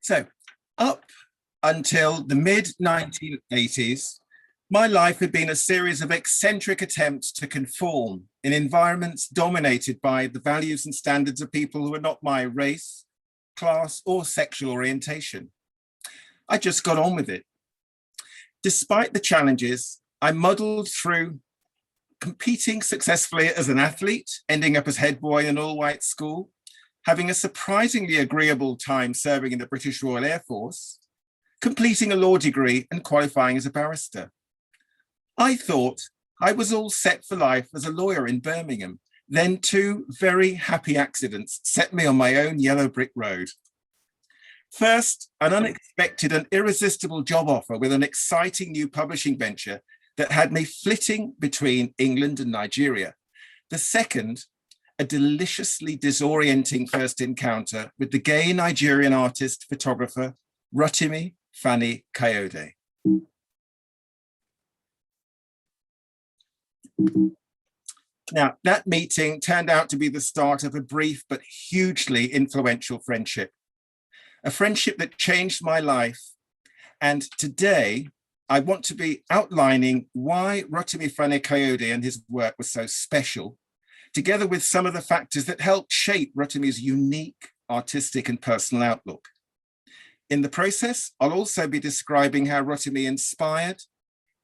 So up until the mid-1980s, my life had been a series of eccentric attempts to conform in environments dominated by the values and standards of people who were not my race, class, or sexual orientation. I just got on with it. Despite the challenges, I muddled through, competing successfully as an athlete, ending up as head boy in an all-white school, having a surprisingly agreeable time serving in the British Royal Air Force, completing a law degree and qualifying as a barrister. I thought I was all set for life as a lawyer in Birmingham. Then two very happy accidents set me on my own yellow brick road. First, an unexpected and irresistible job offer with an exciting new publishing venture that had me flitting between England and Nigeria. The second, a deliciously disorienting first encounter with the gay Nigerian artist photographer, Rotimi Fani-Kayode. Now, that meeting turned out to be the start of a brief but hugely influential friendship, a friendship that changed my life. And today, I want to be outlining why Rotimi Fani-Kayode and his work was so special, together with some of the factors that helped shape Rotimi's unique artistic and personal outlook. In the process, I'll also be describing how Rotimi inspired,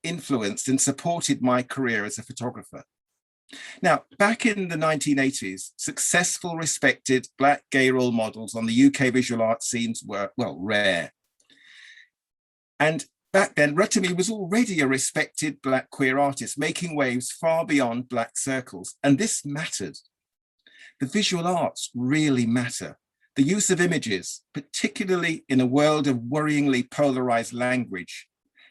influenced, and supported my career as a photographer. Now, back in the 1980s, successful, respected Black gay role models on the UK visual art scenes were, well, rare. And back then, Rotimi was already a respected Black queer artist, making waves far beyond Black circles, and this mattered. The visual arts really matter. The use of images, particularly in a world of worryingly polarized language,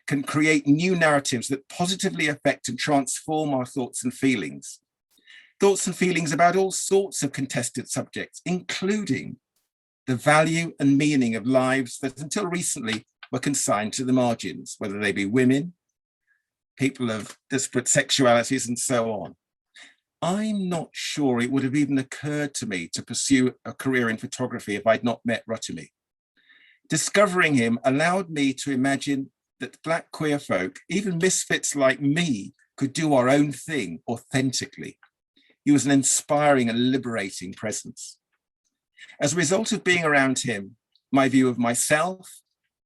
can create new narratives that positively affect and transform our thoughts and feelings. Thoughts and feelings about all sorts of contested subjects, including the value and meaning of lives that until recently were consigned to the margins, whether they be women, people of disparate sexualities, and so on. I'm not sure it would have even occurred to me to pursue a career in photography if I'd not met Rotimi. Discovering him allowed me to imagine that Black queer folk, even misfits like me, could do our own thing authentically. He was an inspiring and liberating presence. As a result of being around him, my view of myself,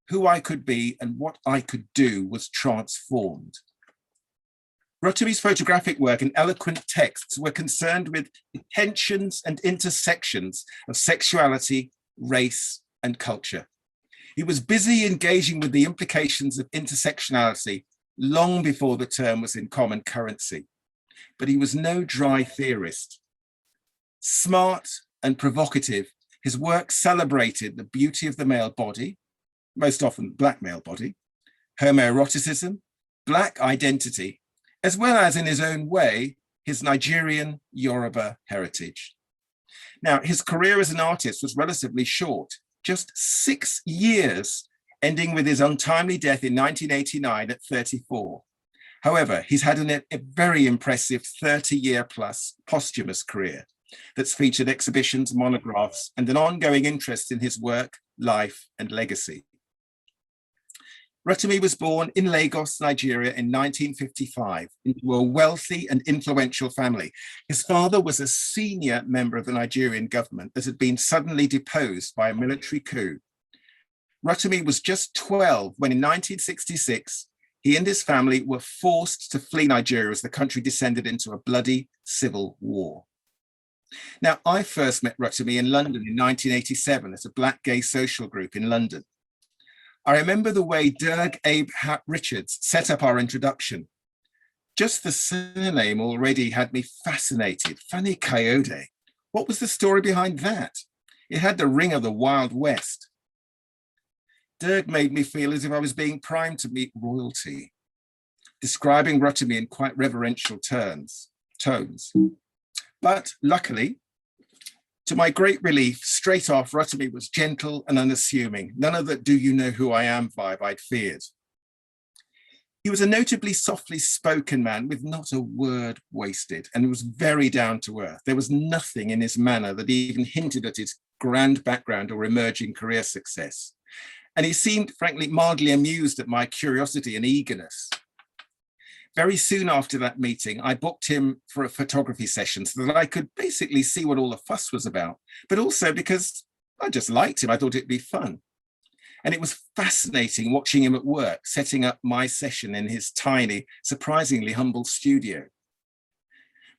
who I could be, and what I could do was transformed. Rotimi's photographic work and eloquent texts were concerned with the tensions and intersections of sexuality, race, and culture. He was busy engaging with the implications of intersectionality long before the term was in common currency, but he was no dry theorist. Smart and provocative, his work celebrated the beauty of the male body, most often Black male body, homoeroticism, Black identity, as well as, in his own way, his Nigerian Yoruba heritage. Now, his career as an artist was relatively short, just 6 years, ending with his untimely death in 1989 at 34. However, he's had a very impressive 30-year-plus posthumous career that's featured exhibitions, monographs, and an ongoing interest in his work, life, and legacy. Rotimi was born in Lagos, Nigeria in 1955 into a wealthy and influential family. His father was a senior member of the Nigerian government that had been suddenly deposed by a military coup. Rotimi was just 12 when in 1966, he and his family were forced to flee Nigeria as the country descended into a bloody civil war. Now, I first met Rotimi in London in 1987 at a Black gay social group in London. I remember the way Dirk Abe Richards set up our introduction. Just the surname already had me fascinated. Fani-Kayode. What was the story behind that? It had the ring of the Wild West. Dirk made me feel as if I was being primed to meet royalty, describing Rotimi in quite reverential tones. But luckily, to my great relief, straight off, Rotimi was gentle and unassuming. None of that "do you know who I am" vibe I'd feared. He was a notably softly spoken man with not a word wasted, and was very down to earth. There was nothing in his manner that even hinted at his grand background or emerging career success. and he seemed, frankly, mildly amused at my curiosity and eagerness. Very soon after that meeting, I booked him for a photography session so that I could basically see what all the fuss was about, but also because I just liked him. I thought it'd be fun. And it was fascinating watching him at work, setting up my session in his tiny, surprisingly humble studio.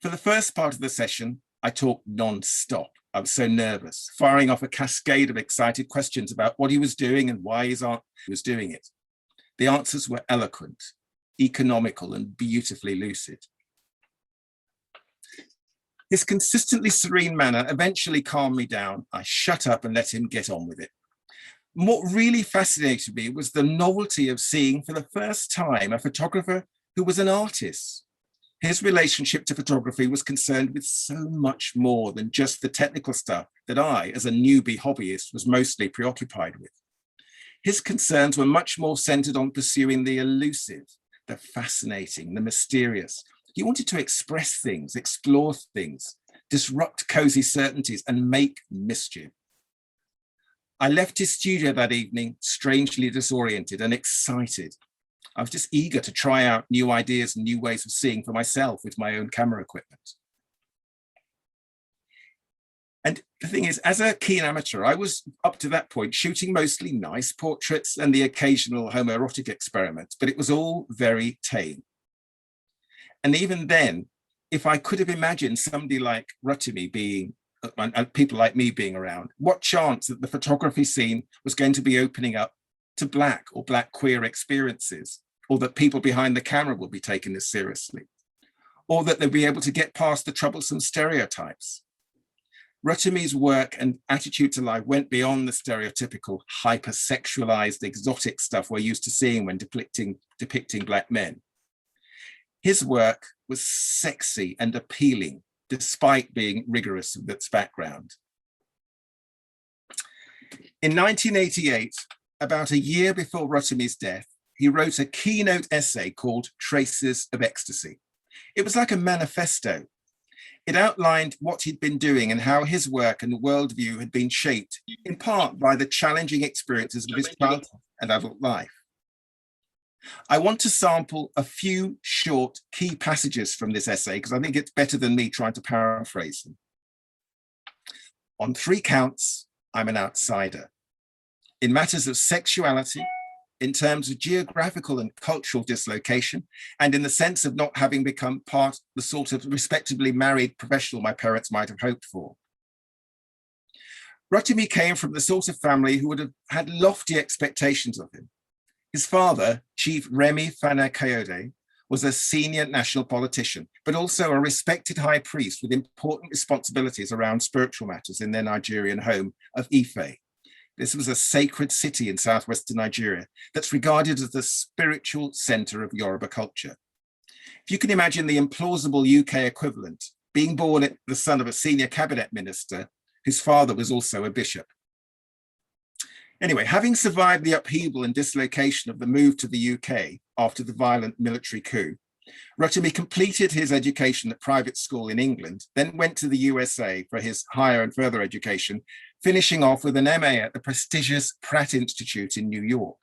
For the first part of the session, I talked non-stop. I was so nervous, firing off a cascade of excited questions about what he was doing and why he was doing it. The answers were eloquent, economical, and beautifully lucid. His consistently serene manner eventually calmed me down. I shut up and let him get on with it. What really fascinated me was the novelty of seeing for the first time a photographer who was an artist. His relationship to photography was concerned with so much more than just the technical stuff that I, as a newbie hobbyist, was mostly preoccupied with. His concerns were much more centered on pursuing the elusive, the fascinating, the mysterious. He wanted to express things, explore things, disrupt cozy certainties, and make mischief. I left his studio that evening strangely disoriented and excited. I was just eager to try out new ideas and new ways of seeing for myself with my own camera equipment. And the thing is, as a keen amateur, I was up to that point shooting mostly nice portraits and the occasional homoerotic experiments, but it was all very tame. And even then, if I could have imagined somebody like Rotimi being, and people like me being around, what chance that the photography scene was going to be opening up to Black or Black queer experiences, or that people behind the camera will be taking this seriously, or that they'll be able to get past the troublesome stereotypes. Rotimi's work and attitude to life went beyond the stereotypical hypersexualized exotic stuff we're used to seeing when depicting Black men. His work was sexy and appealing, despite being rigorous with its background. In 1988, about a year before Rotimi's death, he wrote a keynote essay called Traces of Ecstasy. It was like a manifesto. It outlined what he'd been doing and how his work and worldview had been shaped, in part by the challenging experiences of his childhood and adult life. I want to sample a few short key passages from this essay because I think it's better than me trying to paraphrase them. On 3 counts, I'm an outsider. In matters of sexuality, in terms of geographical and cultural dislocation, and in the sense of not having become part of the sort of respectably married professional my parents might have hoped for. Rotimi came from the sort of family who would have had lofty expectations of him. His father, Chief Rotimi Fani-Kayode, was a senior national politician, but also a respected high priest with important responsibilities around spiritual matters in their Nigerian home of Ife. This was a sacred city in southwestern Nigeria that's regarded as the spiritual center of Yoruba culture. If you can imagine the implausible UK equivalent, being born the son of a senior cabinet minister whose father was also a bishop. Anyway, having survived the upheaval and dislocation of the move to the UK after the violent military coup, Rotimi completed his education at private school in England, then went to the USA for his higher and further education, finishing off with an MA at the prestigious Pratt Institute in New York.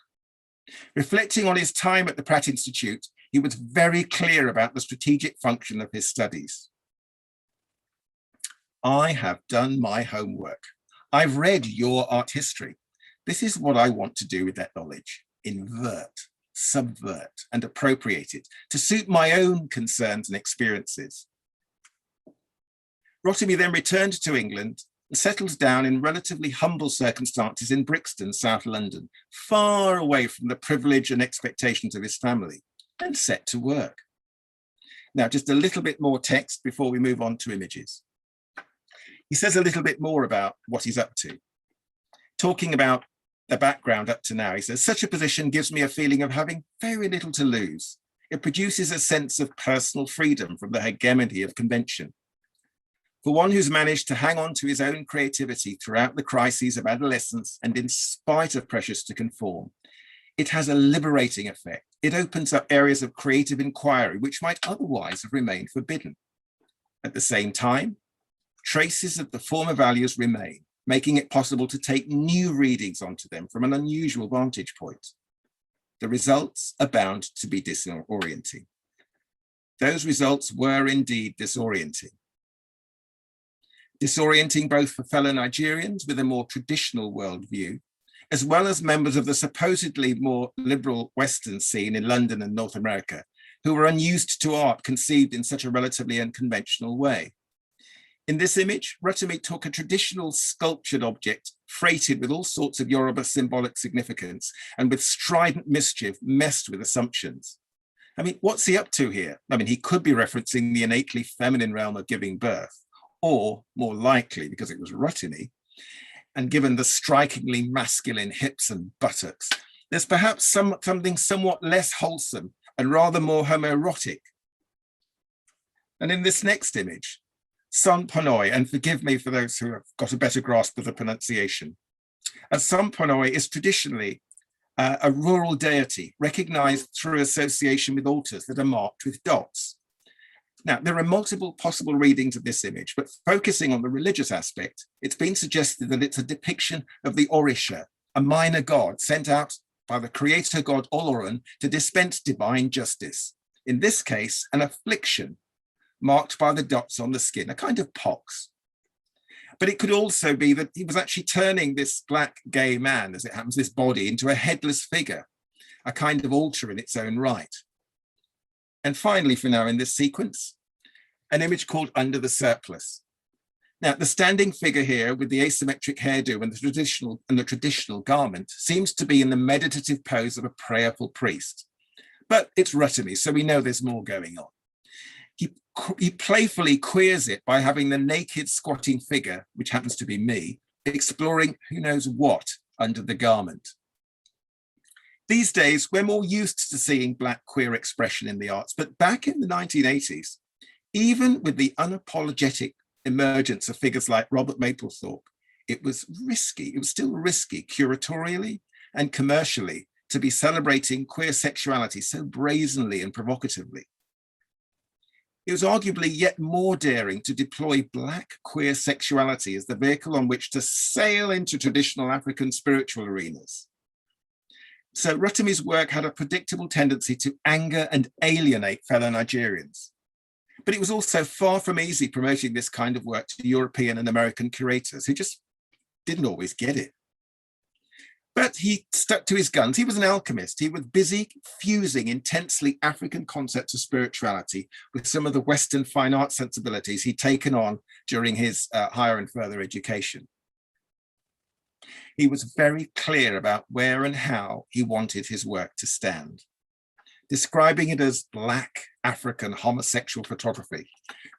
Reflecting on his time at the Pratt Institute, he was very clear about the strategic function of his studies. I have done my homework. I've read your art history. This is what I want to do with that knowledge: invert, subvert, and appropriate it to suit my own concerns and experiences. Rotimi then returned to England and settled down in relatively humble circumstances in Brixton, South London, far away from the privilege and expectations of his family, and set to work. Now, just a little bit more text before we move on to images. He says a little bit more about what he's up to. Talking about the background up to now, he says, such a position gives me a feeling of having very little to lose. It produces a sense of personal freedom from the hegemony of convention. For one who's managed to hang on to his own creativity throughout the crises of adolescence and in spite of pressures to conform, it has a liberating effect. It opens up areas of creative inquiry which might otherwise have remained forbidden. At the same time, traces of the former values remain. making it possible to take new readings onto them from an unusual vantage point. The results are bound to be disorienting. Those results were indeed disorienting. Disorienting both for fellow Nigerians with a more traditional worldview, as well as members of the supposedly more liberal Western scene in London and North America, who were unused to art conceived in such a relatively unconventional way. In this image, Rotimi took a traditional sculptured object freighted with all sorts of Yoruba symbolic significance and with strident mischief messed with assumptions. I mean, what's he up to here? I mean, he could be referencing the innately feminine realm of giving birth, or more likely, because it was Rotimi, and given the strikingly masculine hips and buttocks, there's perhaps something somewhat less wholesome and rather more homoerotic. And in this next image, Son Ponoi, and forgive me for those who have got a better grasp of the pronunciation, Son Ponoi is traditionally a rural deity recognized through association with altars that are marked with dots. Now, there are multiple possible readings of this image, but focusing on the religious aspect, it's been suggested that it's a depiction of the Orisha, a minor god sent out by the creator god Oloran to dispense divine justice. In this case, an affliction marked by the dots on the skin, a kind of pox. But it could also be that he was actually turning this black gay man, as it happens, this body, into a headless figure, a kind of altar in its own right. And finally, for now in this sequence, an image called Under the Surplice. Now, the standing figure here with the asymmetric hairdo and the traditional garment seems to be in the meditative pose of a prayerful priest. But it's Rotimi, so we know there's more going on. He playfully queers it by having the naked squatting figure, which happens to be me, exploring who knows what under the garment. These days, we're more used to seeing Black queer expression in the arts, but back in the 1980s, even with the unapologetic emergence of figures like Robert Mapplethorpe, it was risky. It was still risky, curatorially and commercially, to be celebrating queer sexuality so brazenly and provocatively. It was arguably yet more daring to deploy Black queer sexuality as the vehicle on which to sail into traditional African spiritual arenas. So Rotimi's work had a predictable tendency to anger and alienate fellow Nigerians. But it was also far from easy promoting this kind of work to European and American curators who just didn't always get it. But he stuck to his guns. He was an alchemist. He was busy fusing intensely African concepts of spirituality with some of the Western fine art sensibilities he'd taken on during his higher and further education. He was very clear about where and how he wanted his work to stand, describing it as Black African homosexual photography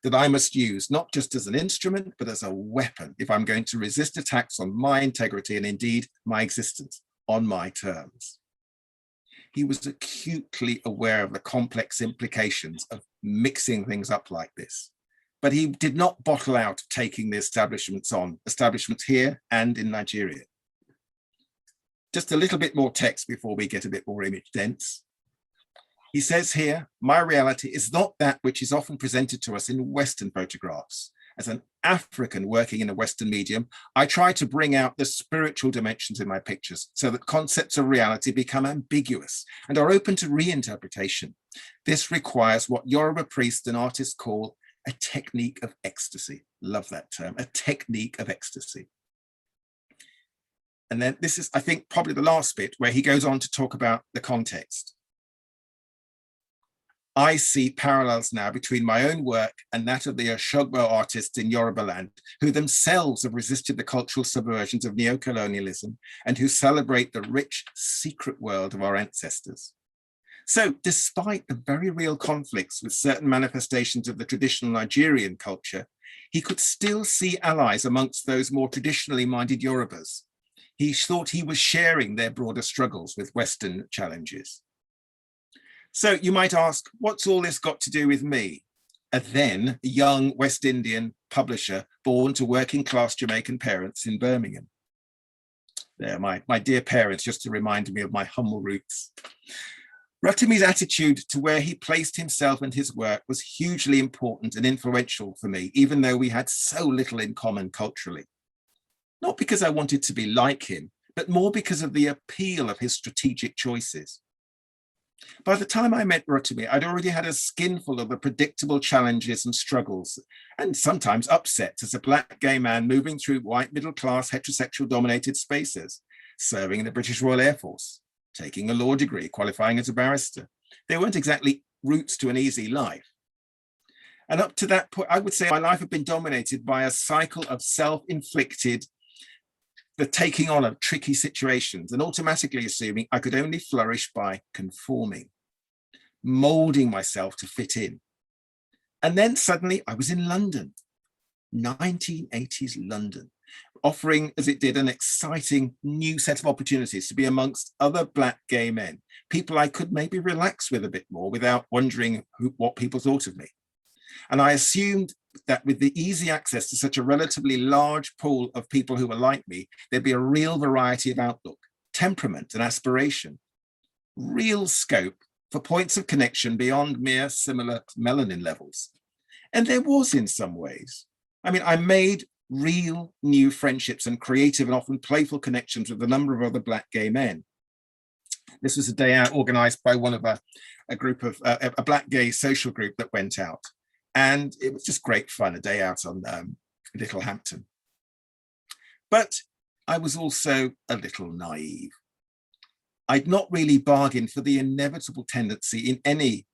that I must use not just as an instrument, but as a weapon if I'm going to resist attacks on my integrity and indeed my existence on my terms. He was acutely aware of the complex implications of mixing things up like this, but he did not bottle out taking the establishments here and in Nigeria. Just a little bit more text before we get a bit more image dense. He says here, my reality is not that which is often presented to us in Western photographs. As an African working in a Western medium, I try to bring out the spiritual dimensions in my pictures so that concepts of reality become ambiguous and are open to reinterpretation. This requires what Yoruba priests and artists call a technique of ecstasy. Love that term, a technique of ecstasy. And then this is, I think, probably the last bit where he goes on to talk about the context. I see parallels now between my own work and that of the Oshogbo artists in Yoruba land, who themselves have resisted the cultural subversions of neocolonialism and who celebrate the rich, secret world of our ancestors. So despite the very real conflicts with certain manifestations of the traditional Nigerian culture, he could still see allies amongst those more traditionally minded Yorubas. He thought he was sharing their broader struggles with Western challenges. So you might ask, what's all this got to do with me? A then young West Indian publisher born to working class Jamaican parents in Birmingham. There, my dear parents, just to remind me of my humble roots. Rotimi's attitude to where he placed himself and his work was hugely important and influential for me, even though we had so little in common culturally. not because I wanted to be like him, but more because of the appeal of his strategic choices. By the time I met Rotimi, I'd already had a skinful of the predictable challenges and struggles, and sometimes upsets as a black gay man moving through white middle-class heterosexual dominated spaces, serving in the British Royal Air Force, taking a law degree, qualifying as a barrister. They weren't exactly routes to an easy life. And up to that point, I would say my life had been dominated by a cycle of self-inflicted, the taking on of tricky situations, and automatically assuming I could only flourish by conforming, molding myself to fit in. And then suddenly I was in London, 1980s London, offering, as it did, an exciting new set of opportunities to be amongst other black gay men, people I could maybe relax with a bit more without wondering what people thought of me. And I assumed that with the easy access to such a relatively large pool of people who were like me, there'd be a real variety of outlook, temperament and aspiration, real scope for points of connection beyond mere similar melanin levels. And there was in some ways. I mean, I made real new friendships and creative and often playful connections with a number of other black gay men. This was a day out organized by one of a group of a black gay social group that went out. And it was just great fun, a day out on Littlehampton. But I was also a little naive. I'd not really bargained for the inevitable tendency in any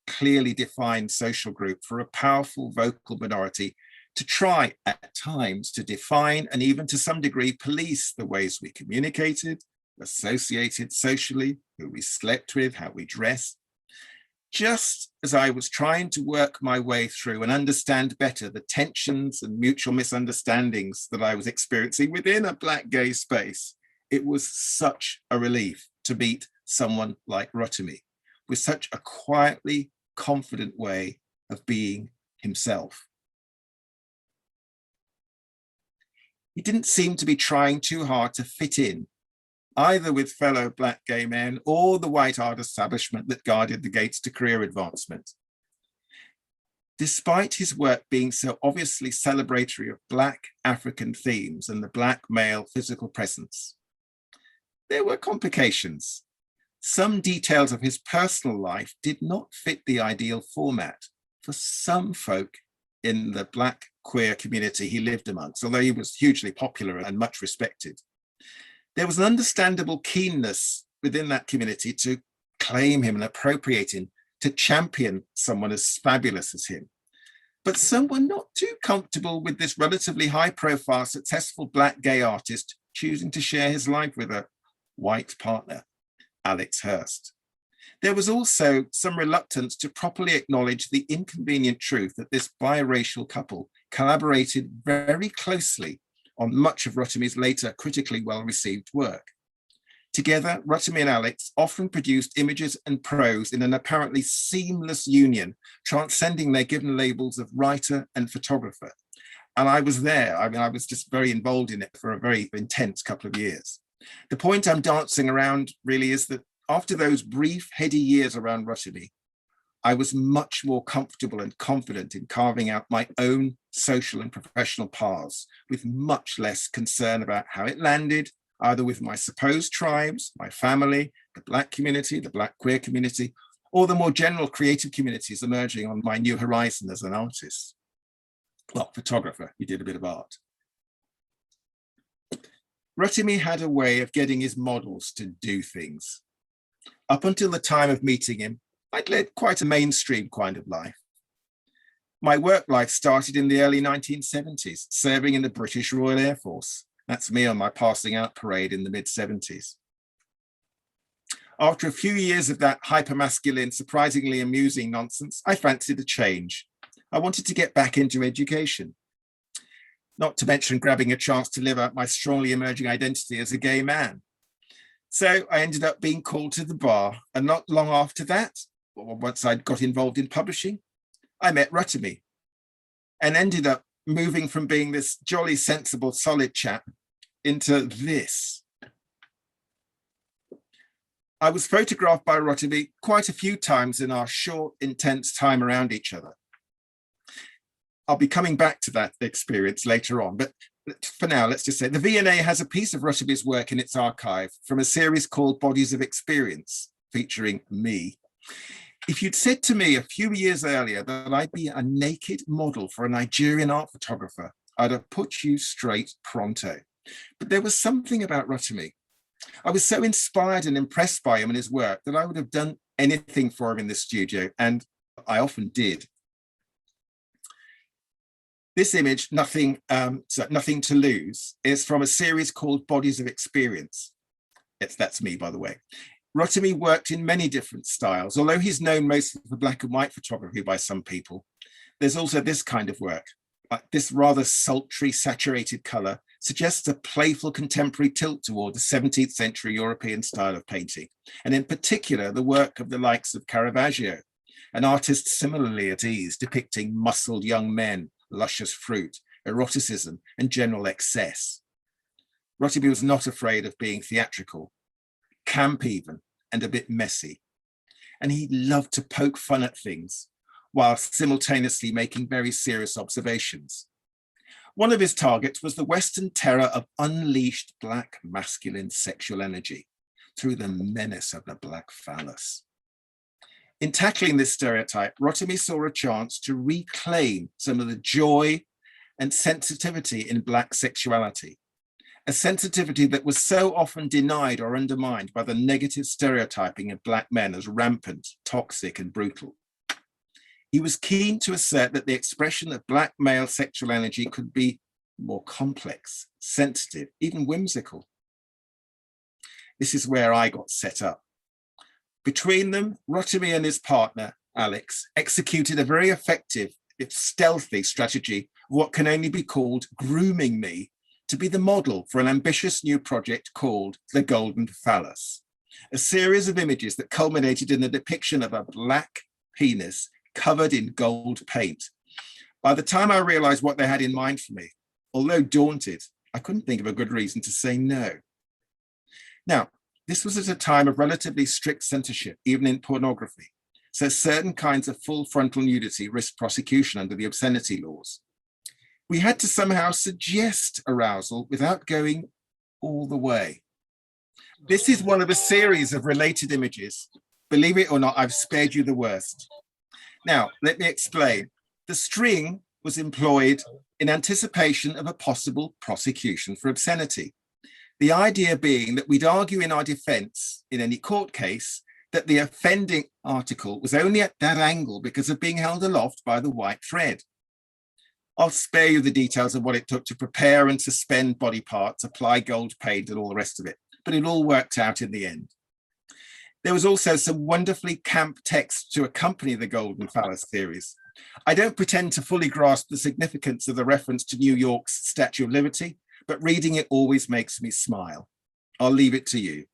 clearly defined social group for a powerful vocal minority to try at times to define and even to some degree police the ways we communicated, associated socially, who we slept with, how we dressed. Just as I was trying to work my way through and understand better the tensions and mutual misunderstandings that I was experiencing within a black gay space, it was such a relief to meet someone like Rotimi with such a quietly confident way of being himself. He didn't seem to be trying too hard to fit in, either with fellow black gay men or the white art establishment that guarded the gates to career advancement. Despite his work being so obviously celebratory of black African themes and the black male physical presence, there were complications. Some details of his personal life did not fit the ideal format for some folk in the black queer community he lived amongst, although he was hugely popular and much respected. There was an understandable keenness within that community to claim him and appropriate him, to champion someone as fabulous as him. But some were not too comfortable with this relatively high-profile, successful black gay artist choosing to share his life with a white partner, Alex Hurst. There was also some reluctance to properly acknowledge the inconvenient truth that this biracial couple collaborated very closely on much of Rotimi's later critically well-received work. Together, Rotimi and Alex often produced images and prose in an apparently seamless union, transcending their given labels of writer and photographer. And I was there. I mean, I was just very involved in it for a very intense couple of years. The point I'm dancing around really is that after those brief, heady years around Rotimi, I was much more comfortable and confident in carving out my own social and professional paths with much less concern about how it landed, either with my supposed tribes, my family, the black community, the black queer community, or the more general creative communities emerging on my new horizon as an artist. Well, photographer, he did a bit of art. Rotimi had a way of getting his models to do things. Up until the time of meeting him, I'd led quite a mainstream kind of life. My work life started in the early 1970s, serving in the British Royal Air Force. That's me on my passing out parade in the mid-70s. After a few years of that hypermasculine, surprisingly amusing nonsense, I fancied a change. I wanted to get back into education, not to mention grabbing a chance to live out my strongly emerging identity as a gay man. So I ended up being called to the bar, and not long after that, once I'd got involved in publishing, I met Rotimi and ended up moving from being this jolly, sensible, solid chap into this. I was photographed by Rotimi quite a few times in our short, intense time around each other. I'll be coming back to that experience later on, but for now, let's just say the V&A has a piece of Rotimi's work in its archive from a series called Bodies of Experience, featuring me. If you'd said to me a few years earlier that I'd be a naked model for a Nigerian art photographer, I'd have put you straight pronto. But there was something about Rotimi. I was so inspired and impressed by him and his work that I would have done anything for him in the studio, and I often did. This image, Nothing to Lose, is from a series called Bodies of Experience. That's me, by the way. Rotimi worked in many different styles, although he's known mostly for black and white photography by some people. There's also this kind of work. This rather sultry, saturated color suggests a playful contemporary tilt toward the 17th century European style of painting, and in particular, the work of the likes of Caravaggio, an artist similarly at ease, depicting muscled young men, luscious fruit, eroticism, and general excess. Rotimi was not afraid of being theatrical, camp even, and a bit messy. And he loved to poke fun at things while simultaneously making very serious observations. One of his targets was the Western terror of unleashed black masculine sexual energy through the menace of the black phallus. In tackling this stereotype, Rotimi saw a chance to reclaim some of the joy and sensitivity in black sexuality, a sensitivity that was so often denied or undermined by the negative stereotyping of black men as rampant, toxic, and brutal. He was keen to assert that the expression of black male sexual energy could be more complex, sensitive, even whimsical. This is where I got set up. Between them, Rotimi and his partner, Alex, executed a very effective, if stealthy, strategy of what can only be called grooming me to be the model for an ambitious new project called the Golden Phallus, a series of images that culminated in the depiction of a black penis covered in gold paint. By the time I realized what they had in mind for me, although daunted, I couldn't think of a good reason to say no. Now, this was at a time of relatively strict censorship, even in pornography, so certain kinds of full frontal nudity risked prosecution under the obscenity laws. We had to somehow suggest arousal without going all the way. This is one of a series of related images. Believe it or not, I've spared you the worst. Now, let me explain. The string was employed in anticipation of a possible prosecution for obscenity. The idea being that we'd argue in our defense in any court case that the offending article was only at that angle because of being held aloft by the white thread. I'll spare you the details of what it took to prepare and suspend body parts, apply gold paint and all the rest of it, but it all worked out in the end. There was also some wonderfully camp text to accompany the Golden Phallus series. I don't pretend to fully grasp the significance of the reference to New York's Statue of Liberty, but reading it always makes me smile. I'll leave it to you.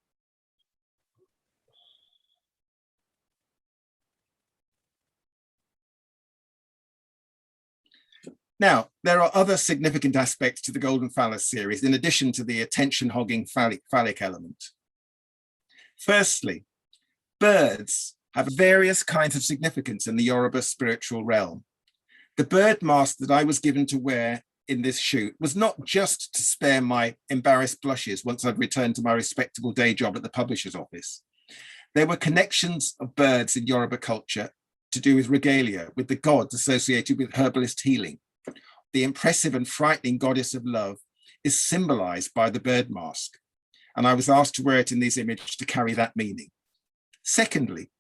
Now, there are other significant aspects to the Golden Phallus series, in addition to the attention-hogging phallic element. Firstly, birds have various kinds of significance in the Yoruba spiritual realm. The bird mask that I was given to wear in this shoot was not just to spare my embarrassed blushes once I'd returned to my respectable day job at the publisher's office. There were connections of birds in Yoruba culture to do with regalia, with the gods associated with herbalist healing. The impressive and frightening goddess of love is symbolized by the bird mask, and I was asked to wear it in these images to carry that meaning. Secondly,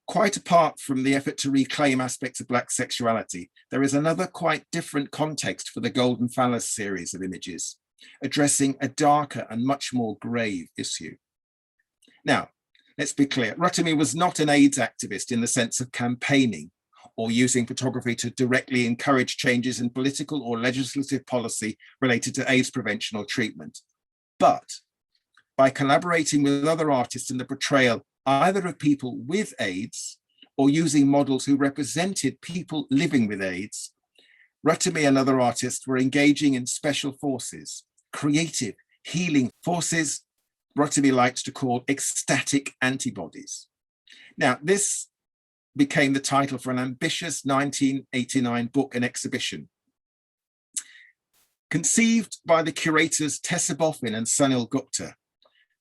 quite apart from the effort to reclaim aspects of Black sexuality, there is another quite different context for the Golden Phallus series of images, addressing a darker and much more grave issue. Now, let's be clear, Rotimi was not an AIDS activist in the sense of campaigning or using photography to directly encourage changes in political or legislative policy related to AIDS prevention or treatment. But by collaborating with other artists in the portrayal either of people with AIDS or using models who represented people living with AIDS, Rotimi and other artists were engaging in special forces, creative, healing forces Rotimi likes to call ecstatic antibodies. Now, this became the title for an ambitious 1989 book and exhibition Conceived by the curators Tessa Boffin and Sunil Gupta,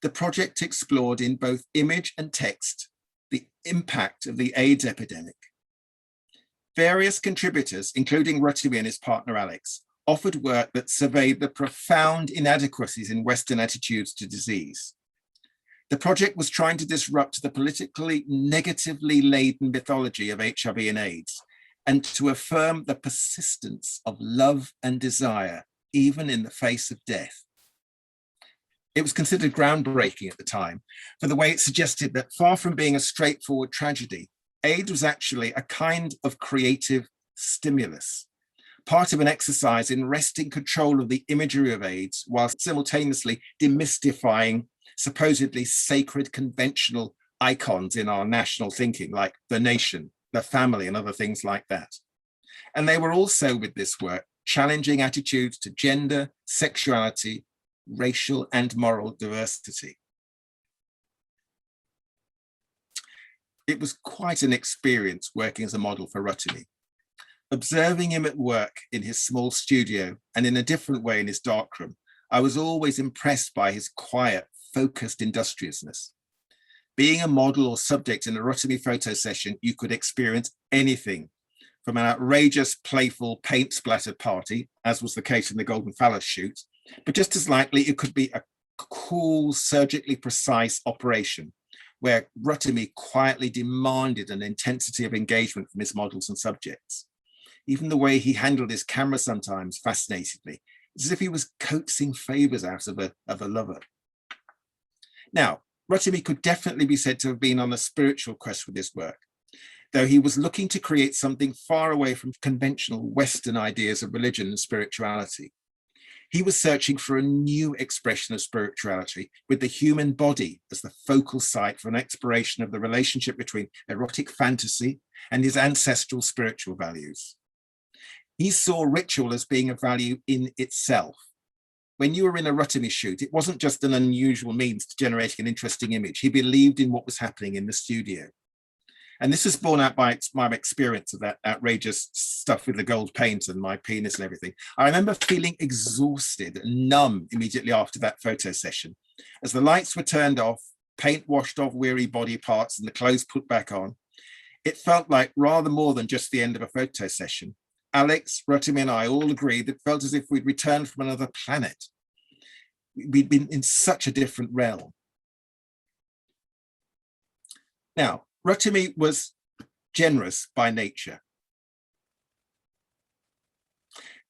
the project explored in both image and text the impact of the AIDS epidemic. Various contributors, including Rotimi and his partner Alex, offered work that surveyed the profound inadequacies in Western attitudes to disease. The project was trying to disrupt the politically negatively laden mythology of HIV and AIDS, and to affirm the persistence of love and desire, even in the face of death. It was considered groundbreaking at the time for the way it suggested that far from being a straightforward tragedy, AIDS was actually a kind of creative stimulus, part of an exercise in wresting control of the imagery of AIDS while simultaneously demystifying supposedly sacred conventional icons in our national thinking, like the nation, the family, and other things like that. And they were also, with this work, challenging attitudes to gender, sexuality, racial and moral diversity. It was quite an experience working as a model for Rotimi. Observing him at work in his small studio and in a different way in his darkroom, I was always impressed by his quiet, focused industriousness. Being a model or subject in a Rotimi photo session, you could experience anything from an outrageous, playful, paint-splattered party, as was the case in the Golden Phallus shoot, but just as likely it could be a cool, surgically precise operation where Rotimi quietly demanded an intensity of engagement from his models and subjects. Even the way he handled his camera sometimes fascinated me, as if he was coaxing favors out of a lover. Now, Rotimi could definitely be said to have been on a spiritual quest with this work, though he was looking to create something far away from conventional Western ideas of religion and spirituality. He was searching for a new expression of spirituality with the human body as the focal site for an exploration of the relationship between erotic fantasy and his ancestral spiritual values. He saw ritual as being a value in itself. When you were in a Rotimi shoot, it wasn't just an unusual means to generating an interesting image. He believed in what was happening in the studio. And this is borne out by my experience of that outrageous stuff with the gold paint and my penis and everything. I remember feeling exhausted and numb immediately after that photo session. As the lights were turned off, paint washed off weary body parts and the clothes put back on, it felt like rather more than just the end of a photo session. Alex, Rotimi and I all agreed that it felt as if we'd returned from another planet. We'd been in such a different realm. Now, Rotimi was generous by nature.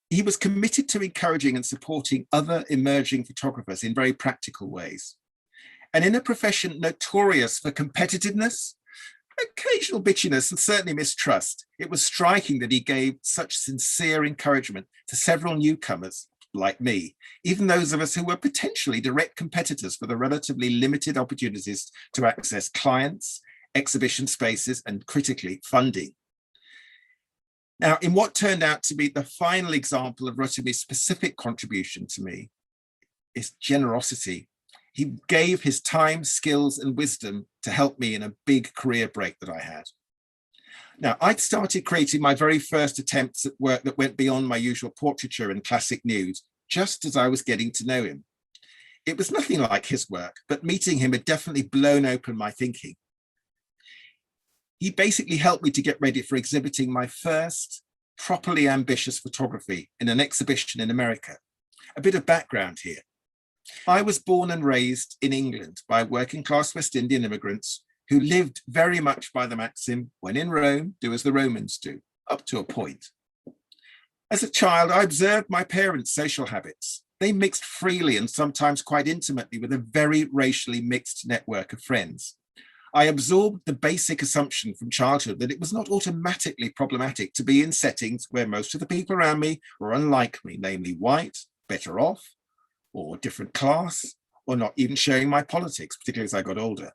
He was committed to encouraging and supporting other emerging photographers in very practical ways. And in a profession notorious for competitiveness, occasional bitchiness, and certainly mistrust, it was striking that he gave such sincere encouragement to several newcomers like me, even those of us who were potentially direct competitors for the relatively limited opportunities to access clients, exhibition spaces, and critically, funding. Now, in what turned out to be the final example of Rotimi's specific contribution to me is generosity. He gave his time, skills, and wisdom to help me in a big career break that I had. Now, I'd started creating my very first attempts at work that went beyond my usual portraiture and classic nudes, just as I was getting to know him. It was nothing like his work, but meeting him had definitely blown open my thinking. He basically helped me to get ready for exhibiting my first properly ambitious photography in an exhibition in America. A bit of background here. I was born and raised in England by working class West Indian immigrants who lived very much by the maxim, when in Rome, do as the Romans do, up to a point. As a child, I observed my parents' social habits. They mixed freely and sometimes quite intimately with a very racially mixed network of friends. I absorbed the basic assumption from childhood that it was not automatically problematic to be in settings where most of the people around me were unlike me, namely white, better off, or different class, or not even sharing my politics, particularly as I got older.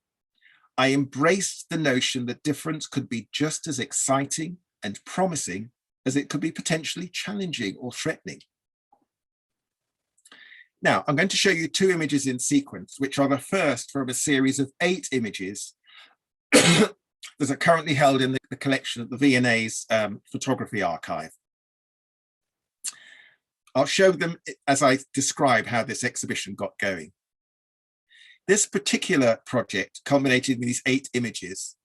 I embraced the notion that difference could be just as exciting and promising as it could be potentially challenging or threatening. Now, I'm going to show you 2 images in sequence, which are the first from a series of 8 images that are currently held in the collection of the V&A's photography archive. I'll show them as I describe how this exhibition got going. This particular project, culminated in these 8 images,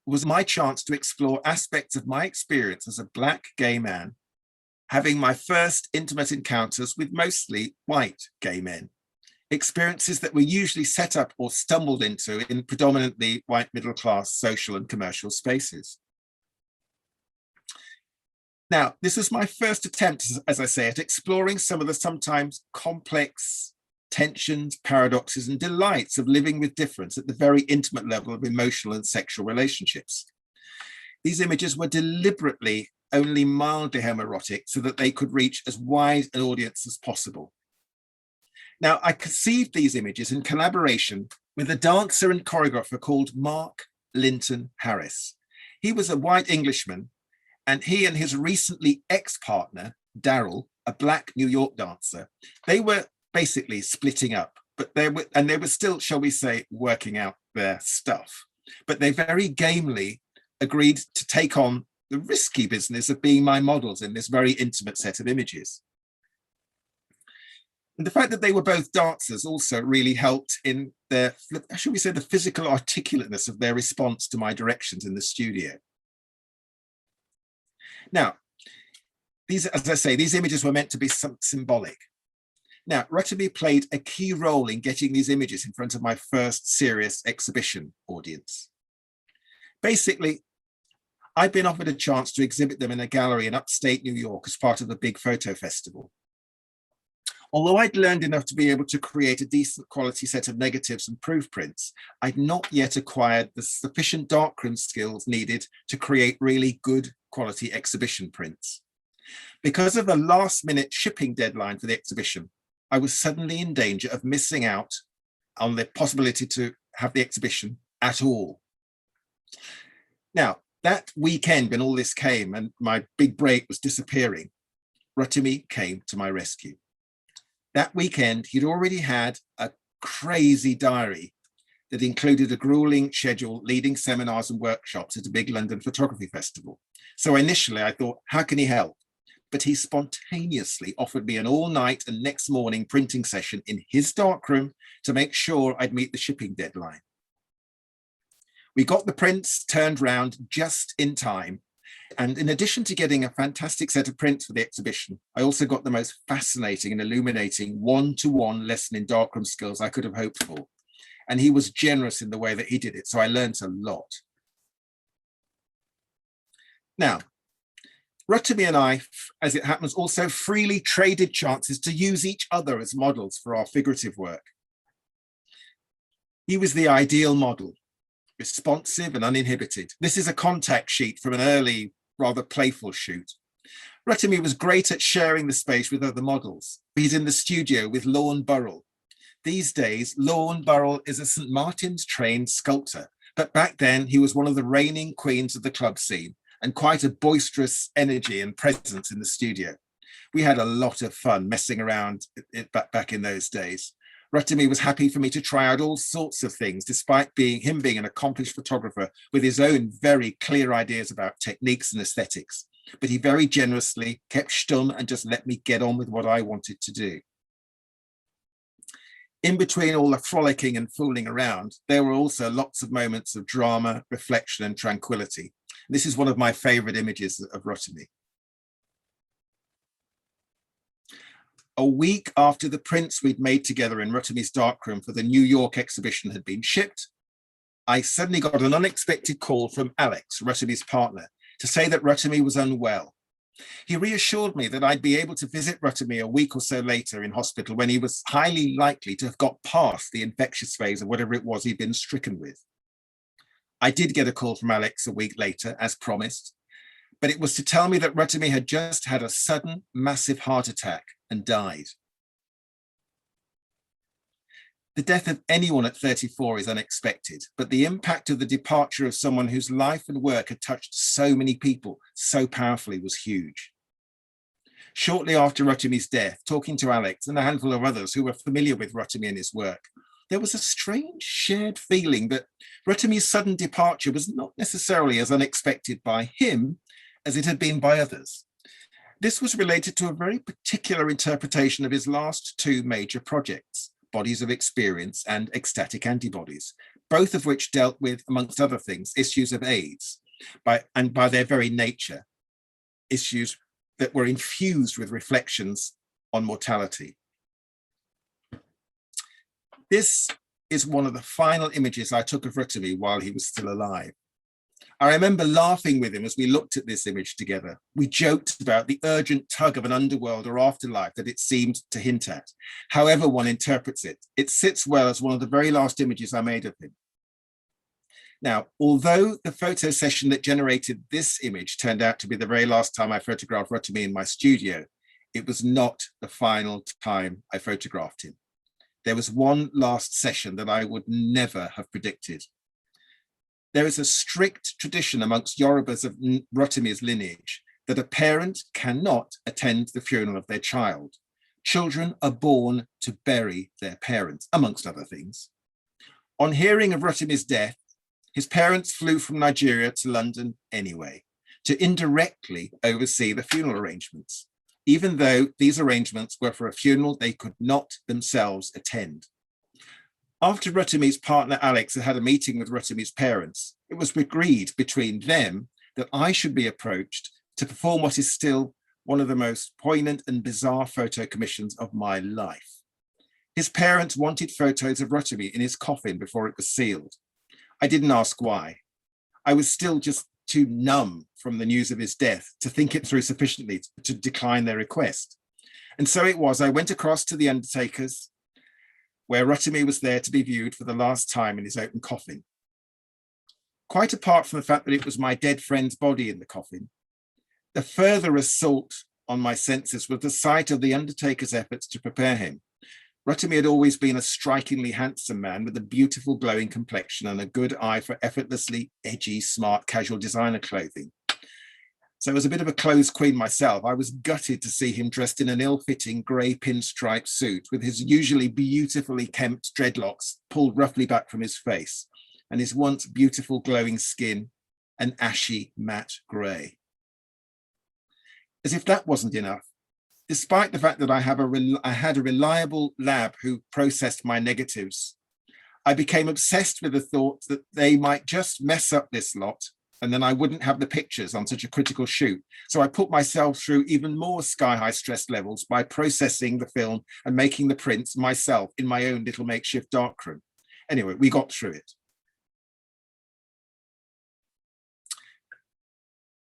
was my chance to explore aspects of my experience as a Black gay man, having my first intimate encounters with mostly white gay men, experiences that were usually set up or stumbled into in predominantly white middle-class social and commercial spaces. Now, this was my first attempt, as I say, at exploring some of the sometimes complex tensions, paradoxes, and delights of living with difference at the very intimate level of emotional and sexual relationships. These images were deliberately only mildly homoerotic so that they could reach as wide an audience as possible. Now, I conceived these images in collaboration with a dancer and choreographer called Mark Linton Harris. He was a white Englishman, and he and his recently ex-partner, Daryl, a Black New York dancer, they were basically splitting up, but they were still, shall we say, working out their stuff. But they very gamely agreed to take on the risky business of being my models in this very intimate set of images. And the fact that they were both dancers also really helped in their, shall we say, the physical articulateness of their response to my directions in the studio. Now, these, as I say, these images were meant to be symbolic. Now, Rotimi played a key role in getting these images in front of my first serious exhibition audience. Basically, I'd been offered a chance to exhibit them in a gallery in upstate New York as part of a big photo festival. Although I'd learned enough to be able to create a decent quality set of negatives and proof prints, I'd not yet acquired the sufficient darkroom skills needed to create really good quality exhibition prints. Because of the last-minute shipping deadline for the exhibition, I was suddenly in danger of missing out on the possibility to have the exhibition at all. Now, that weekend when all this came and my big break was disappearing, Rotimi came to my rescue. That weekend, he'd already had a crazy diary that included a grueling schedule leading seminars and workshops at a big London photography festival. So initially I thought, how can he help? But he spontaneously offered me an all-night and next morning printing session in his darkroom to make sure I'd meet the shipping deadline. We got the prints turned round just in time. And in addition to getting a fantastic set of prints for the exhibition, I also got the most fascinating and illuminating one-to-one lesson in darkroom skills I could have hoped for. And he was generous in the way that he did it, so I learned a lot. Now, Rotimi and I, as it happens, also freely traded chances to use each other as models for our figurative work. He was the ideal model, responsive and uninhibited. This is a contact sheet from an early, rather playful shoot. Rotimi was great at sharing the space with other models. He's in the studio with Lorne Burrell. These days, Lorne Burrell is a St. Martin's trained sculptor, but back then he was one of the reigning queens of the club scene and quite a boisterous energy and presence in the studio. We had a lot of fun messing around back in those days. Rotimi was happy for me to try out all sorts of things, despite him being an accomplished photographer with his own very clear ideas about techniques and aesthetics. But he very generously kept stum and just let me get on with what I wanted to do. In between all the frolicking and fooling around, there were also lots of moments of drama, reflection, and tranquility. This is one of my favorite images of Rotimi. A week after the prints we'd made together in Rotimi's darkroom for the New York exhibition had been shipped, I suddenly got an unexpected call from Alex, Rotimi's partner, to say that Rotimi was unwell. He reassured me that I'd be able to visit Rotimi a week or so later in hospital when he was highly likely to have got past the infectious phase of whatever it was he'd been stricken with. I did get a call from Alex a week later, as promised, but it was to tell me that Rotimi had just had a sudden, massive heart attack and died. The death of anyone at 34 is unexpected, but the impact of the departure of someone whose life and work had touched so many people so powerfully was huge. Shortly after Rotimi's death, talking to Alex and a handful of others who were familiar with Rotimi and his work, there was a strange shared feeling that Rotimi's sudden departure was not necessarily as unexpected by him as it had been by others. This was related to a very particular interpretation of his last two major projects, Bodies of Experience and Ecstatic Antibodies, both of which dealt with, amongst other things, issues of AIDS, and by their very nature, issues that were infused with reflections on mortality. This is one of the final images I took of Rotimi while he was still alive. I remember laughing with him as we looked at this image together. We joked about the urgent tug of an underworld or afterlife that it seemed to hint at. However one interprets it, it sits well as one of the very last images I made of him. Now, although the photo session that generated this image turned out to be the very last time I photographed Rotimi in my studio, it was not the final time I photographed him. There was one last session that I would never have predicted. There is a strict tradition amongst Yorubas of Rotimi's lineage that a parent cannot attend the funeral of their child. Children are born to bury their parents, amongst other things. On hearing of Rotimi's death, his parents flew from Nigeria to London anyway, to indirectly oversee the funeral arrangements, even though these arrangements were for a funeral they could not themselves attend. After Rotimi's partner Alex had a meeting with Rotimi's parents, it was agreed between them that I should be approached to perform what is still one of the most poignant and bizarre photo commissions of my life. His parents wanted photos of Rotimi in his coffin before it was sealed. I didn't ask why. I was still just too numb from the news of his death to think it through sufficiently to decline their request. And so it was, I went across to the undertaker's, where Rotimi was there to be viewed for the last time in his open coffin. Quite apart from the fact that it was my dead friend's body in the coffin, the further assault on my senses was the sight of the undertaker's efforts to prepare him. Rotimi had always been a strikingly handsome man with a beautiful glowing complexion and a good eye for effortlessly edgy, smart, casual designer clothing. So as a bit of a clothes queen myself, I was gutted to see him dressed in an ill-fitting grey pinstripe suit with his usually beautifully kempt dreadlocks pulled roughly back from his face and his once beautiful glowing skin an ashy matte grey. As if that wasn't enough, despite the fact that I had a reliable lab who processed my negatives, I became obsessed with the thought that they might just mess up this lot and then I wouldn't have the pictures on such a critical shoot. So I put myself through even more sky-high stress levels by processing the film and making the prints myself in my own little makeshift darkroom. Anyway, we got through it.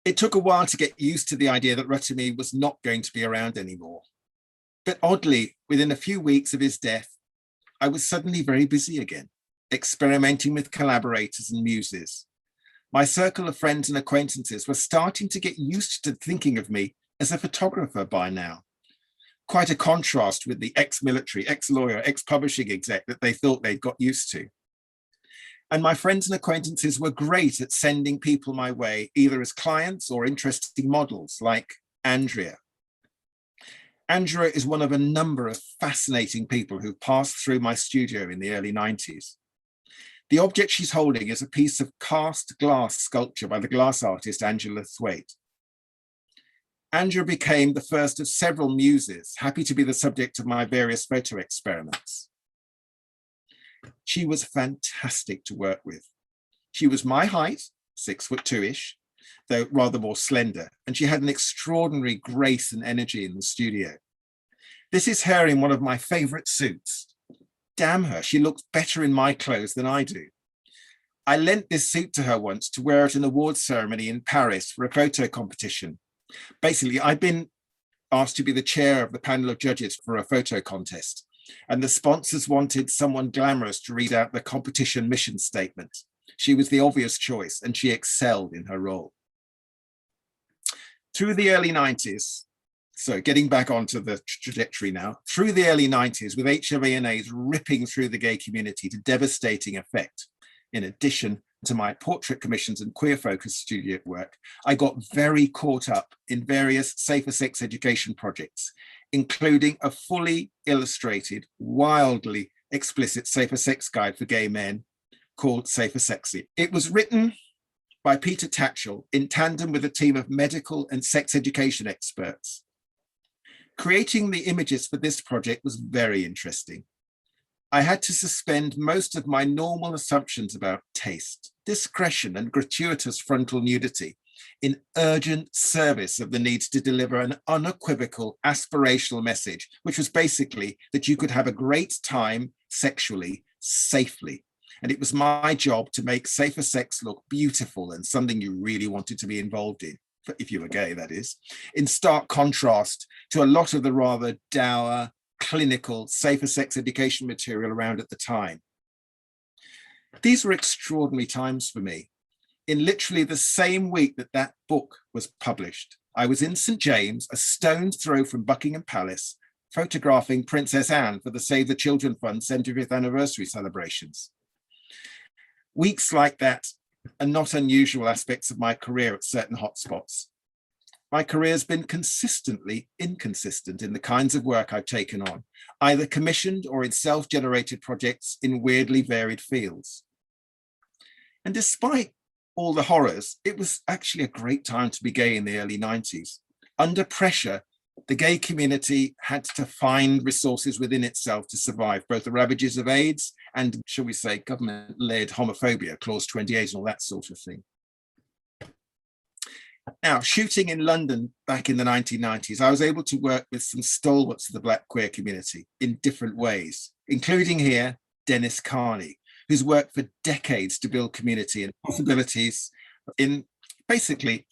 It took a while to get used to the idea that Rotimi was not going to be around anymore. But oddly, within a few weeks of his death, I was suddenly very busy again, experimenting with collaborators and muses. My circle of friends and acquaintances were starting to get used to thinking of me as a photographer by now. Quite a contrast with the ex-military, ex-lawyer, ex-publishing exec that they thought they'd got used to. And my friends and acquaintances were great at sending people my way, either as clients or interesting models like Andrea. Andrea is one of a number of fascinating people who passed through my studio in the early 90s. The object she's holding is a piece of cast glass sculpture by the glass artist Angela Thwaite. Andrea became the first of several muses, happy to be the subject of my various photo experiments. She was fantastic to work with. She was my height, 6'2"-ish, though rather more slender, and she had an extraordinary grace and energy in the studio. This is her in one of my favorite suits. Damn her, she looks better in my clothes than I do. I lent this suit to her once to wear at an awards ceremony in Paris for a photo competition. Basically, I'd been asked to be the chair of the panel of judges for a photo contest, and the sponsors wanted someone glamorous to read out the competition mission statement. She was the obvious choice, and she excelled in her role. Through the early 90s, so getting back onto the trajectory now, through the early 90s, with HIV and AIDS ripping through the gay community to devastating effect, in addition to my portrait commissions and queer-focused studio work, I got very caught up in various safer sex education projects, including a fully illustrated, wildly explicit safer sex guide for gay men called Safer Sexy. It was written by Peter Tatchell in tandem with a team of medical and sex education experts Creating the images for this project was very interesting. I had to suspend most of my normal assumptions about taste, discretion, and gratuitous frontal nudity in urgent service of the need to deliver an unequivocal aspirational message, which was basically that you could have a great time sexually, safely. And it was my job to make safer sex look beautiful and something you really wanted to be involved in, if you were gay, that is, in stark contrast to a lot of the rather dour, clinical, safer sex education material around at the time. These were extraordinary times for me. In literally the same week that that book was published, I was in St. James, a stone's throw from Buckingham Palace, photographing Princess Anne for the Save the Children Fund's 75th anniversary celebrations. Weeks like that are not unusual aspects of my career at certain hotspots. My career has been consistently inconsistent in the kinds of work I've taken on, either commissioned or in self-generated projects in weirdly varied fields. And despite all the horrors, it was actually a great time to be gay in the early 90s. Under pressure, the gay community had to find resources within itself to survive both the ravages of AIDS and, shall we say, government-led homophobia, Clause 28 and all that sort of thing. Now, shooting in London back in the 1990s, I was able to work with some stalwarts of the Black queer community in different ways, including here, Dennis Carney, who's worked for decades to build community and possibilities in basically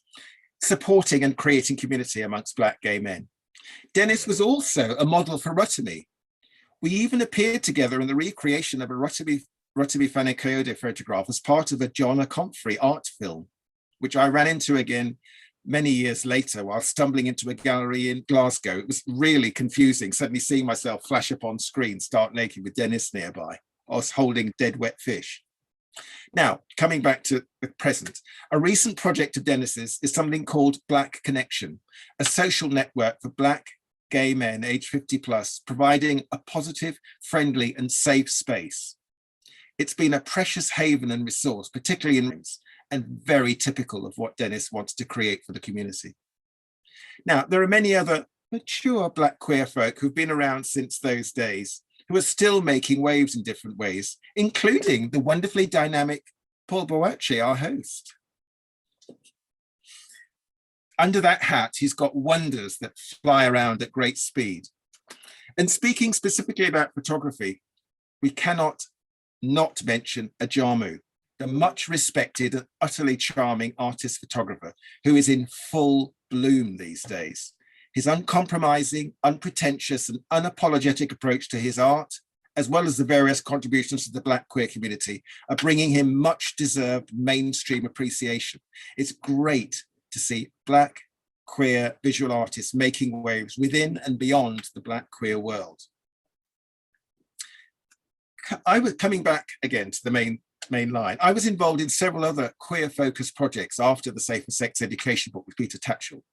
supporting and creating community amongst Black gay men. Dennis was also a model for Rotimi. We even appeared together in the recreation of a Rotimi Fani-Kayode photograph as part of a John Comfrey art film, which I ran into again many years later while stumbling into a gallery in Glasgow. It was really confusing, suddenly seeing myself flash up on screen, stark naked with Dennis nearby. I was holding dead wet fish. Now, coming back to the present, a recent project of Dennis's is something called Black Connection, a social network for Black gay men aged 50 plus, providing a positive, friendly and safe space. It's been a precious haven and resource, particularly in rooms, and very typical of what Dennis wants to create for the community. Now, there are many other mature Black queer folk who've been around since those days, who are still making waves in different ways, including the wonderfully dynamic Paul Boache, our host. Under that hat, he's got wonders that fly around at great speed. And speaking specifically about photography, we cannot not mention Ajamu, the much respected and utterly charming artist photographer who is in full bloom these days. His uncompromising, unpretentious and unapologetic approach to his art, as well as the various contributions to the Black queer community, are bringing him much deserved mainstream appreciation. It's great to see Black queer visual artists making waves within and beyond the Black queer world. I was coming back again to the main line. I was involved in several other queer focused projects after the Safer Sex Education book with Peter Tatchell.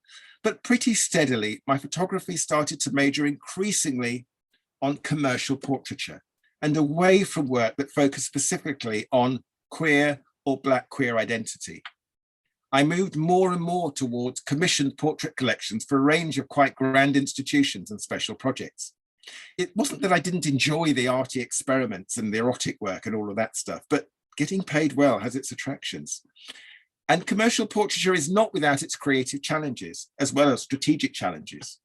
But pretty steadily, my photography started to major increasingly on commercial portraiture and away from work that focused specifically on queer or Black queer identity. I moved more and more towards commissioned portrait collections for a range of quite grand institutions and special projects. It wasn't that I didn't enjoy the arty experiments and the erotic work and all of that stuff, but getting paid well has its attractions. And commercial portraiture is not without its creative challenges, as well as strategic challenges.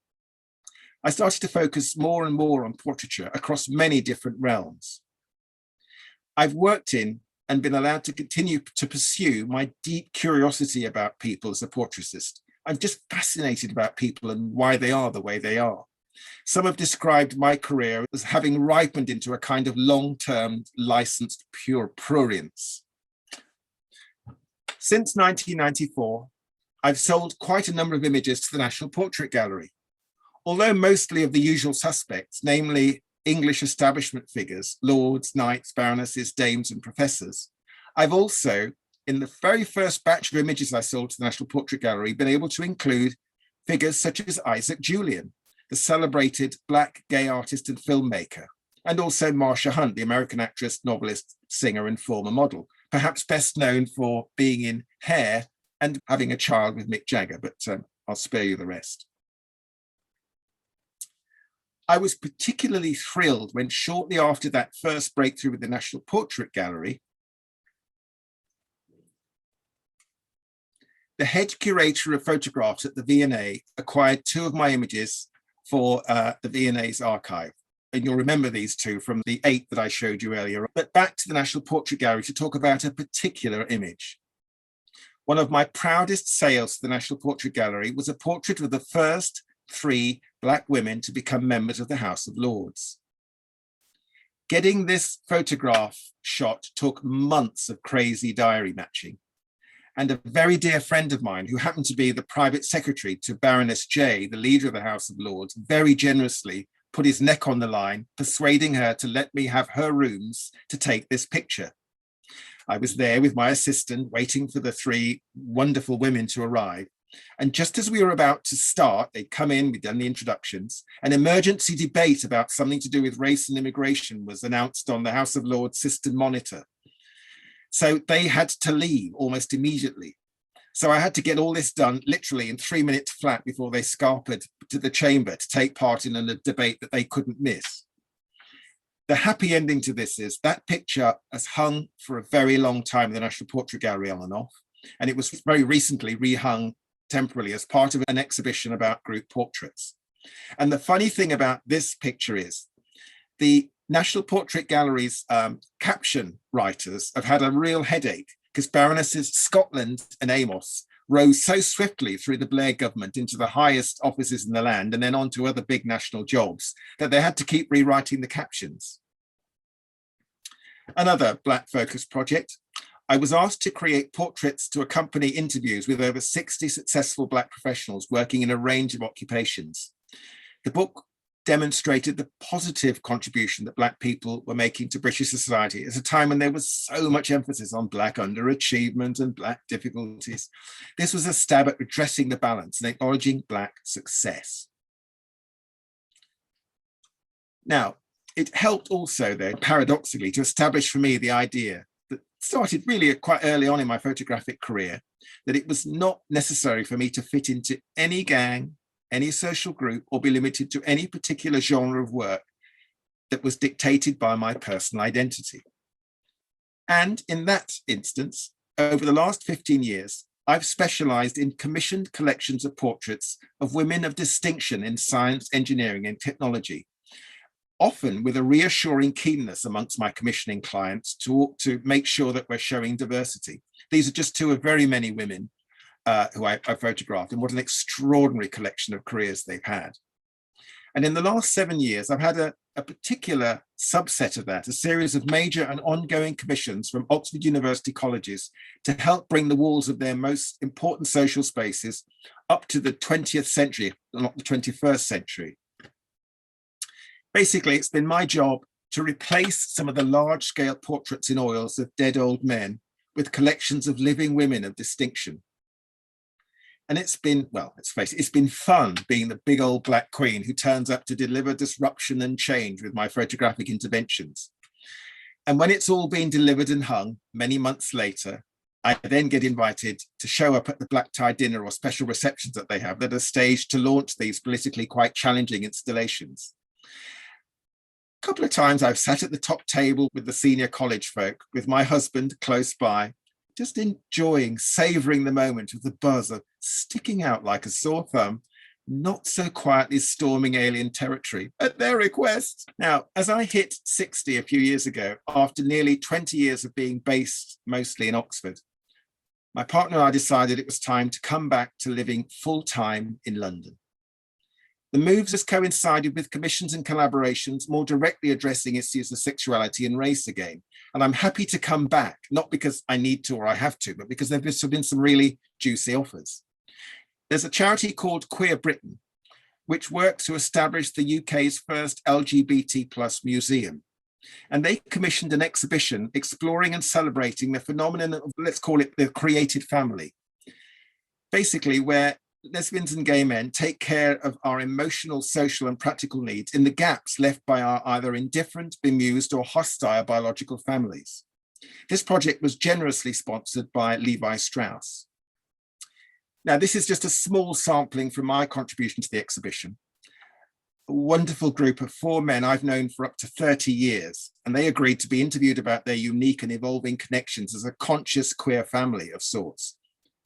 I started to focus more and more on portraiture across many different realms. I've worked in and been allowed to continue to pursue my deep curiosity about people as a portraitist. I'm just fascinated about people and why they are the way they are. Some have described my career as having ripened into a kind of long-term licensed prurience. Since 1994, I've sold quite a number of images to the National Portrait Gallery. Although mostly of the usual suspects, namely English establishment figures, lords, knights, baronesses, dames, and professors, I've also, in the very first batch of images I sold to the National Portrait Gallery, been able to include figures such as Isaac Julian, the celebrated Black gay artist and filmmaker, and also Marsha Hunt, the American actress, novelist, singer, and former model, perhaps best known for being in Hair and having a child with Mick Jagger, but I'll spare you the rest. I was particularly thrilled when shortly after that first breakthrough with the National Portrait Gallery, the head curator of photographs at the V&A acquired 2 of my images for the V&A's archive. And you'll remember these 2 from the 8 that I showed you earlier. But back to the National Portrait Gallery to talk about a particular image. One of my proudest sales to the National Portrait Gallery was a portrait of the first 3 Black women to become members of the House of Lords. Getting this photograph shot took months of crazy diary matching. And a very dear friend of mine, who happened to be the private secretary to Baroness Jay, the leader of the House of Lords, very generously put his neck on the line, persuading her to let me have her rooms to take this picture. I was there with my assistant, waiting for the 3 wonderful women to arrive. And just as we were about to start, they'd come in, we'd done the introductions, an emergency debate about something to do with race and immigration was announced on the House of Lords system monitor. So they had to leave almost immediately. So I had to get all this done literally in 3 minutes flat before they scarpered to the chamber to take part in a debate that they couldn't miss. The happy ending to this is that picture has hung for a very long time in the National Portrait Gallery on and off. And it was very recently rehung temporarily as part of an exhibition about group portraits. And the funny thing about this picture is the National Portrait Gallery's caption writers have had a real headache because Baronesses Scotland and Amos rose so swiftly through the Blair government into the highest offices in the land and then on to other big national jobs that they had to keep rewriting the captions. Another Black focused project, I was asked to create portraits to accompany interviews with over 60 successful Black professionals working in a range of occupations. The book demonstrated the positive contribution that Black people were making to British society at a time when there was so much emphasis on Black underachievement and Black difficulties. This was a stab at addressing the balance and acknowledging Black success. Now, it helped also, though, paradoxically, to establish for me the idea that started really quite early on in my photographic career, that it was not necessary for me to fit into any gang, any social group, or be limited to any particular genre of work that was dictated by my personal identity. And in that instance, over the last 15 years, I've specialized in commissioned collections of portraits of women of distinction in science, engineering, and technology, often with a reassuring keenness amongst my commissioning clients to make sure that we're showing diversity. These are just 2 of very many women who I photographed, and what an extraordinary collection of careers they've had. And in the last 7 years, I've had a particular subset of that, a series of major and ongoing commissions from Oxford University colleges to help bring the walls of their most important social spaces up to the 20th century, not the 21st century. Basically, it's been my job to replace some of the large-scale portraits in oils of dead old men with collections of living women of distinction. And it's been, well, let's face it, it's been fun being the big old Black queen who turns up to deliver disruption and change with my photographic interventions. And when it's all been delivered and hung many months later, I then get invited to show up at the black tie dinner or special receptions that they have that are staged to launch these politically quite challenging installations. A couple of times I've sat at the top table with the senior college folk with my husband close by, just enjoying, savoring the moment of the buzz of sticking out like a sore thumb, not so quietly storming alien territory at their request. Now, as I hit 60 a few years ago, after nearly 20 years of being based mostly in Oxford, my partner and I decided it was time to come back to living full-time in London. The moves has coincided with commissions and collaborations more directly addressing issues of sexuality and race again. And I'm happy to come back, not because I need to or I have to, but because there have been some really juicy offers. There's a charity called Queer Britain, which works to establish the UK's first LGBT+ museum. And they commissioned an exhibition exploring and celebrating the phenomenon of, let's call it the created family. Basically, where lesbians and gay men take care of our emotional, social, and practical needs in the gaps left by our either indifferent, bemused, or hostile biological families. This project was generously sponsored by Levi Strauss. Now, this is just a small sampling from my contribution to the exhibition. a wonderful group of 4 men I've known for up to 30 years, and they agreed to be interviewed about their unique and evolving connections as a conscious queer family of sorts.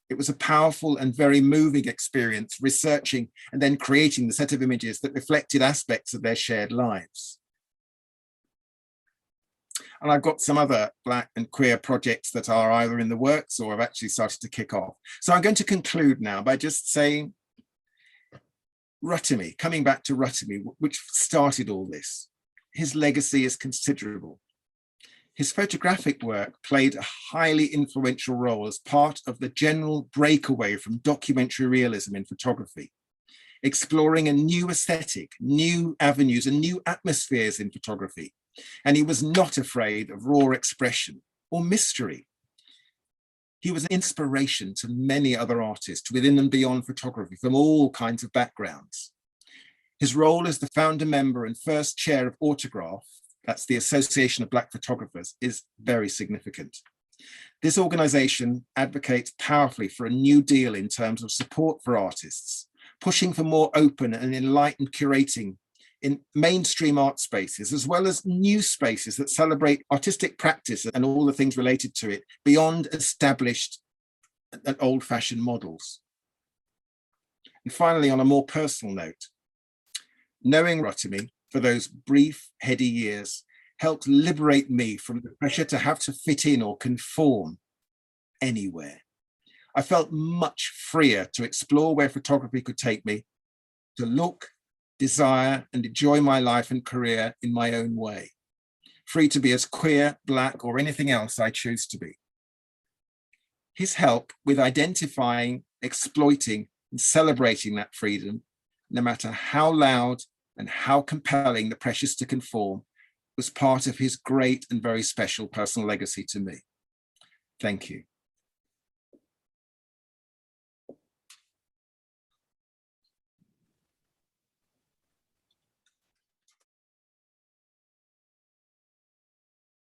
It was a powerful and very moving experience, researching and then creating the set of images that reflected aspects of their shared lives. And I've got some other Black and queer projects that are either in the works or have actually started to kick off. So I'm going to conclude now by just saying, Rotimi, coming back to Rotimi, which started all this, his legacy is considerable. His photographic work played a highly influential role as part of the general breakaway from documentary realism in photography, exploring a new aesthetic, new avenues and new atmospheres in photography. And he was not afraid of raw expression or mystery. He was an inspiration to many other artists within and beyond photography from all kinds of backgrounds. His role as the founder member and first chair of Autograph, that's the Association of Black Photographers, is very significant. This organization advocates powerfully for a new deal in terms of support for artists, pushing for more open and enlightened curating in mainstream art spaces, as well as new spaces that celebrate artistic practice and all the things related to it beyond established and old-fashioned models. And finally, on a more personal note, knowing Rotimi for those brief, heady years helped liberate me from the pressure to have to fit in or conform anywhere. I felt much freer to explore where photography could take me, to look, desire, and enjoy my life and career in my own way, free to be as queer, Black, or anything else I choose to be. His help with identifying, exploiting, and celebrating that freedom, no matter how loud and how compelling the pressures to conform, was part of his great and very special personal legacy to me. Thank you.